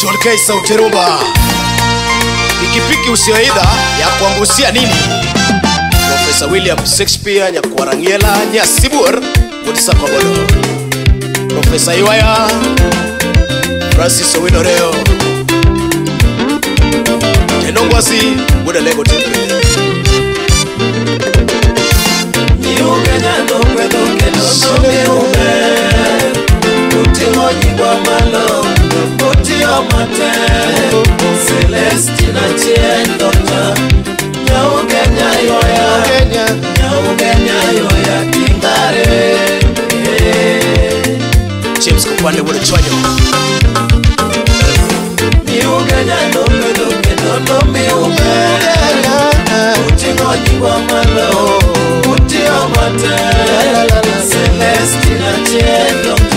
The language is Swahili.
Jolkei sauti rumba. Pikipiki usioidha ya kuangusia nini? Professor William Shakespeare Nyakwarangiela Nyasibur Kutisa Kobodo. Professor Iwaya Francis Owinoreo Tenongwasi Buda Lego Temple. Niugenya ndokwe doke no miume Kuti moji kwa malo Kuti omate Celestina chiendota Nyaugenya yoya Nyaugenya yoya Kingare James Kupande Wudu Chonyo. Niugenya ndokwe doke no miume Kuti moji kwa malo Kuti omate Celestina chiendota